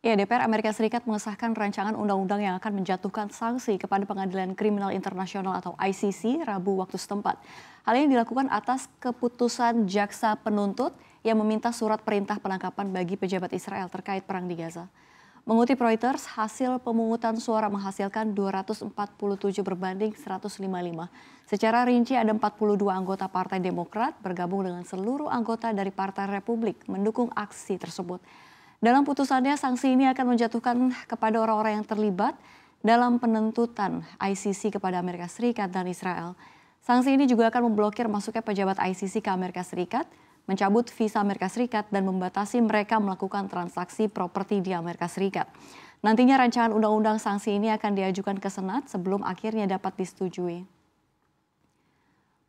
Ya, DPR Amerika Serikat mengesahkan rancangan undang-undang yang akan menjatuhkan sanksi kepada Pengadilan Kriminal Internasional atau ICC Rabu waktu setempat. Hal ini dilakukan atas keputusan jaksa penuntut yang meminta surat perintah penangkapan bagi pejabat Israel terkait perang di Gaza. Mengutip Reuters, hasil pemungutan suara menghasilkan 247 berbanding 155. Secara rinci ada 42 anggota Partai Demokrat bergabung dengan seluruh anggota dari Partai Republik mendukung aksi tersebut. Dalam putusannya, sanksi ini akan menjatuhkan kepada orang-orang yang terlibat dalam penuntutan ICC kepada Amerika Serikat dan Israel. Sanksi ini juga akan memblokir masuknya pejabat ICC ke Amerika Serikat, mencabut visa Amerika Serikat, dan membatasi mereka melakukan transaksi properti di Amerika Serikat. Nantinya rancangan undang-undang sanksi ini akan diajukan ke Senat sebelum akhirnya dapat disetujui.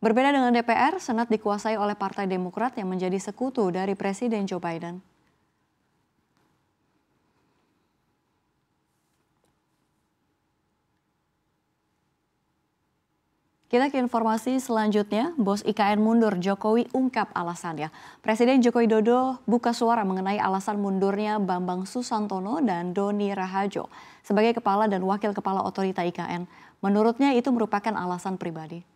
Berbeda dengan DPR, Senat dikuasai oleh Partai Demokrat yang menjadi sekutu dari Presiden Joe Biden. Kita ke informasi selanjutnya, bos IKN mundur, Jokowi ungkap alasannya. Presiden Joko Widodo buka suara mengenai alasan mundurnya Bambang Susantono dan Doni Rahajo sebagai kepala dan wakil kepala otorita IKN. Menurutnya itu merupakan alasan pribadi.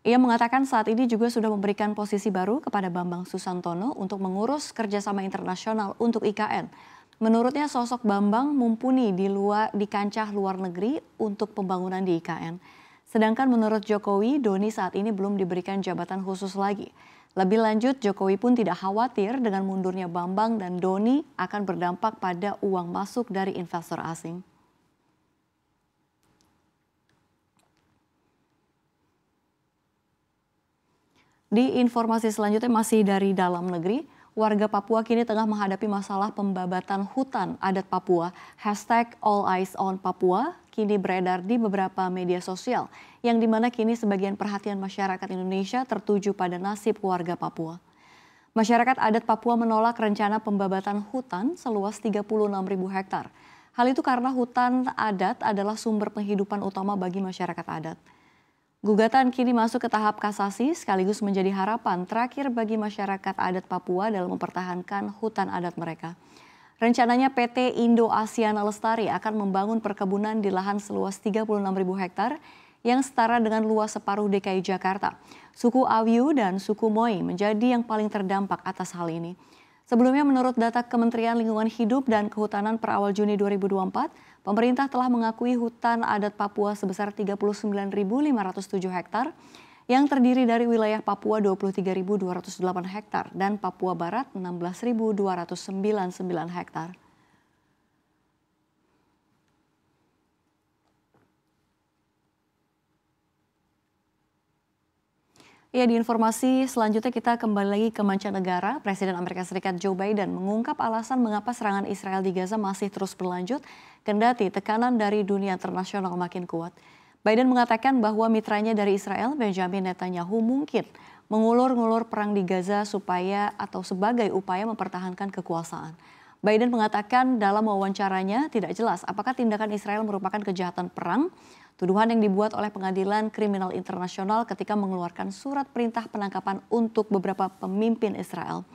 Ia mengatakan saat ini juga sudah memberikan posisi baru kepada Bambang Susantono untuk mengurus kerjasama internasional untuk IKN. Menurutnya sosok Bambang mumpuni di kancah luar negeri untuk pembangunan di IKN. Sedangkan menurut Jokowi, Doni saat ini belum diberikan jabatan khusus lagi. Lebih lanjut, Jokowi pun tidak khawatir dengan mundurnya Bambang dan Doni akan berdampak pada uang masuk dari investor asing. Di informasi selanjutnya masih dari dalam negeri, warga Papua kini tengah menghadapi masalah pembabatan hutan adat Papua. Hashtag All Eyes on Papua kini beredar di beberapa media sosial, yang dimana kini sebagian perhatian masyarakat Indonesia tertuju pada nasib warga Papua. Masyarakat adat Papua menolak rencana pembabatan hutan seluas 36.000 hektar. Hal itu karena hutan adat adalah sumber penghidupan utama bagi masyarakat adat. Gugatan kini masuk ke tahap kasasi sekaligus menjadi harapan terakhir bagi masyarakat adat Papua dalam mempertahankan hutan adat mereka. Rencananya PT Indo Asiana Lestari akan membangun perkebunan di lahan seluas 36.000 hektar yang setara dengan luas separuh DKI Jakarta. Suku Awyu dan suku Moi menjadi yang paling terdampak atas hal ini. Sebelumnya menurut data Kementerian Lingkungan Hidup dan Kehutanan per awal Juni 2024, pemerintah telah mengakui hutan adat Papua sebesar 39.507 hektar yang terdiri dari wilayah Papua 23.208 hektar dan Papua Barat 16.299 hektar. Ya, di informasi selanjutnya kita kembali lagi ke mancanegara. Presiden Amerika Serikat Joe Biden mengungkap alasan mengapa serangan Israel di Gaza masih terus berlanjut, kendati tekanan dari dunia internasional makin kuat. Biden mengatakan bahwa mitranya dari Israel, Benjamin Netanyahu, mungkin mengulur-ngulur perang di Gaza sebagai upaya mempertahankan kekuasaan. Biden mengatakan dalam wawancaranya tidak jelas apakah tindakan Israel merupakan kejahatan perang. Tuduhan yang dibuat oleh Pengadilan Kriminal Internasional ketika mengeluarkan surat perintah penangkapan untuk beberapa pemimpin Israel.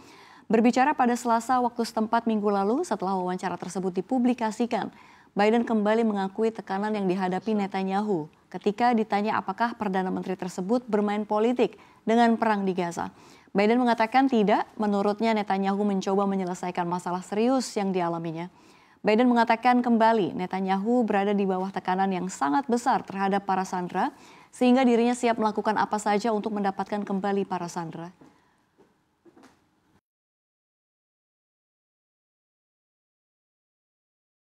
Berbicara pada Selasa waktu setempat minggu lalu setelah wawancara tersebut dipublikasikan, Biden kembali mengakui tekanan yang dihadapi Netanyahu ketika ditanya apakah Perdana Menteri tersebut bermain politik dengan perang di Gaza. Biden mengatakan tidak, menurutnya Netanyahu mencoba menyelesaikan masalah serius yang dialaminya. Biden mengatakan kembali Netanyahu berada di bawah tekanan yang sangat besar terhadap para sandera sehingga dirinya siap melakukan apa saja untuk mendapatkan kembali para sandera.